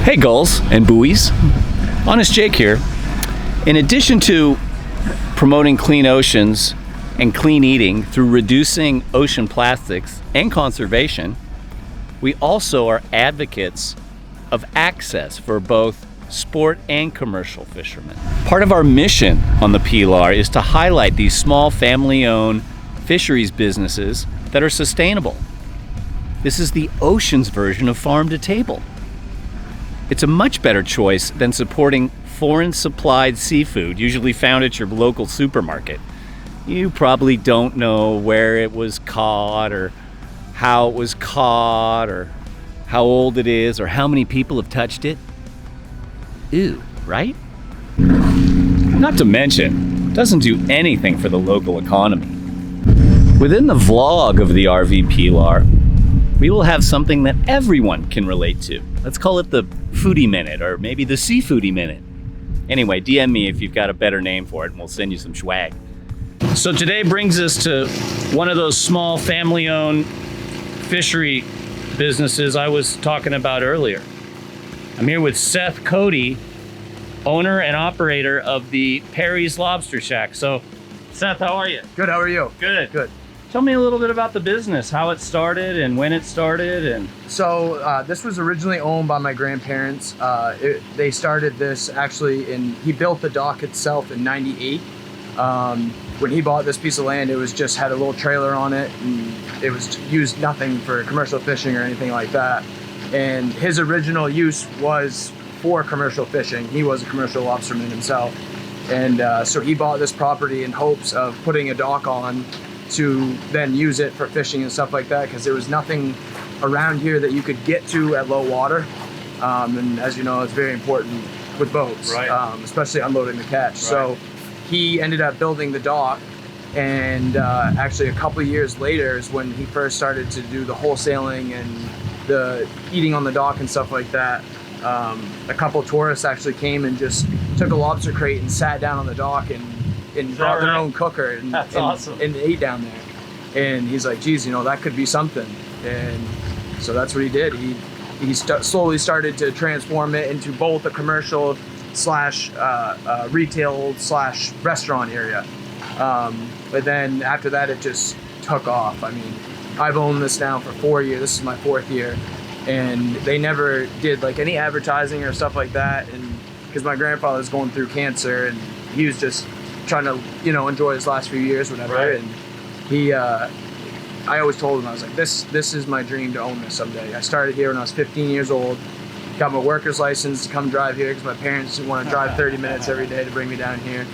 Hey gulls and buoys, Honest Jake here. In addition to promoting clean oceans and clean eating through reducing ocean plastics and conservation, we also are advocates of access for both sport and commercial fishermen. Part of our mission on the Pilar is to highlight these small family-owned fisheries businesses that are sustainable. This is the ocean's version of farm to table. It's a much better choice than supporting foreign supplied seafood, usually found at your local supermarket. You probably don't know where it was caught or how it was caught or how old it is or how many people have touched it. Ew, right? Not to mention, it doesn't do anything for the local economy. Within the vlog of the RV Pilar, we will have something that everyone can relate to. Let's call it the Foodie Minute, or maybe the Sea-Foodie Minute. Anyway, DM me if you've got a better name for it and we'll send you some swag. So today brings us to one of those small family-owned fishery businesses I was talking about earlier. I'm here with Seth Cote, owner and operator of the Perry's Lobster Shack. So, Seth, how are you? Good, how are you? Good. Good. Tell me a little bit about the business, how it started and when it started. And So this was originally owned by my grandparents. They started this actually he built the dock itself in '98. When he bought this piece of land, it was just had a little trailer on it and it was used nothing for commercial fishing or anything like that. And his original use was for commercial fishing. He was a commercial lobsterman himself. And so he bought this property in hopes of putting a dock on to then use it for fishing and stuff like that, because there was nothing around here that you could get to at low water. And as you know, it's very important with boats, right. Especially unloading the catch. Right. So he ended up building the dock, and actually a couple of years later is when he first started to do the wholesaling and the eating on the dock and stuff like that. A couple of tourists actually came and just took a lobster crate and sat down on the dock and brought their own cooker and, That's awesome. and ate down there. And he's like, geez, you know, that could be something. And so that's what he did. He slowly started to transform it into both a commercial slash retail slash restaurant area. But then after that, it just took off. I mean, I've owned this now for 4 years. This is my 4th year. And they never did like any advertising or stuff like that. And because my grandfather was going through cancer and he was just trying to, you know, enjoy his last few years, whatever. Right. And I always told him, I was like, this is my dream to own this someday. I started here when I was 15 years old, got my worker's license to come drive here because my parents didn't want to drive 30 minutes every day to bring me down here.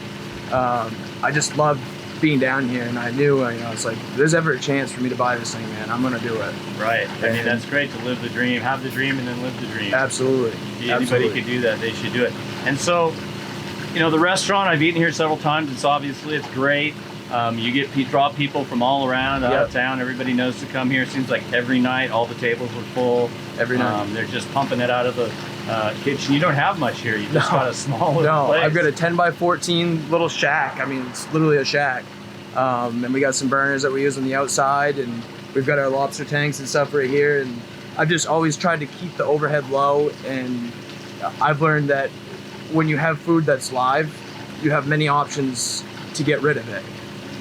I just loved being down here, and I knew, you know, it's like, if there's ever a chance for me to buy this thing, man, I'm gonna do it. Right. I mean, that's great to live the dream, have the dream, and then live the dream. Absolutely. If anybody could do that, they should do it. And so, you know, the restaurant, I've eaten here several times. It's great. You draw people from all around, out of town. Everybody knows to come here. It seems like every night, all the tables were full. Every night. They're just pumping it out of the kitchen. You don't have much here. You just got a small little place. I've got a 10 by 14 little shack. I mean, it's literally a shack. And we got some burners that we use on the outside, and we've got our lobster tanks and stuff right here. And I've just always tried to keep the overhead low. And I've learned that when you have food that's live, you have many options to get rid of it.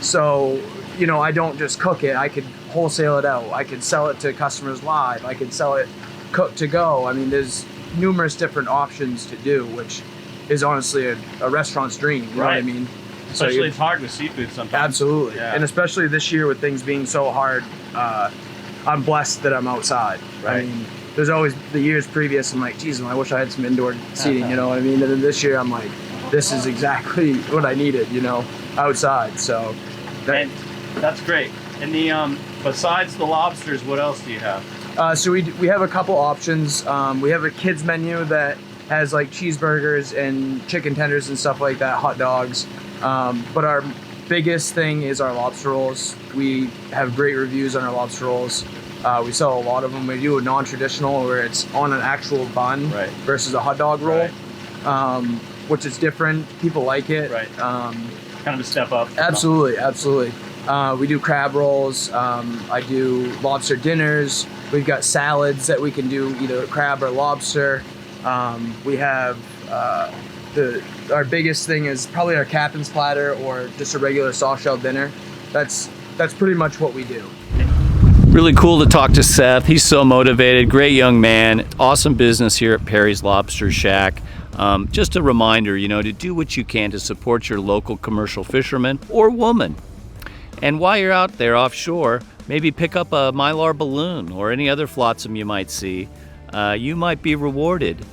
So, you know, I don't just cook it. I could wholesale it out. I could sell it to customers live. I could sell it cooked to go. I mean, there's numerous different options to do, which is honestly a restaurant's dream. You know what I mean? Especially it's hard with seafood sometimes. Absolutely. Yeah. And especially this year with things being so hard, I'm blessed that I'm outside. Right. I mean, there's always the years previous, I'm like, geez, I wish I had some indoor seating, you know what I mean? And then this year I'm like, this is exactly what I needed, you know, outside. So that's great. And the besides the lobsters, what else do you have? So we have a couple options. We have a kids menu that has like cheeseburgers and chicken tenders and stuff like that, hot dogs. But our biggest thing is our lobster rolls. We have great reviews on our lobster rolls. We sell a lot of them. We do a non-traditional where it's on an actual bun versus a hot dog roll, which is different. People like it. Right. Kind of a step up. Absolutely, absolutely. We do crab rolls. I do lobster dinners. We've got salads that we can do either crab or lobster. We have our biggest thing is probably our captain's platter or just a regular soft shell dinner. That's pretty much what we do. Really cool to talk to Seth. He's so motivated, great young man, awesome business here at Perry's Lobster Shack. Just a reminder, to do what you can to support your local commercial fisherman or woman. And while you're out there offshore, maybe pick up a Mylar balloon or any other flotsam you might see. You might be rewarded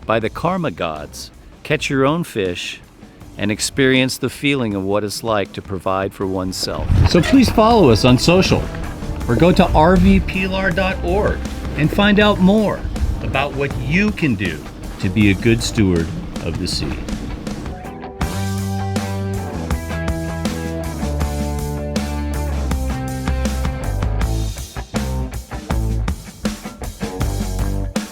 by the karma gods. Catch your own fish and experience the feeling of what it's like to provide for oneself. So please follow us on social or go to rvpilar.org and find out more about what you can do to be a good steward of the sea.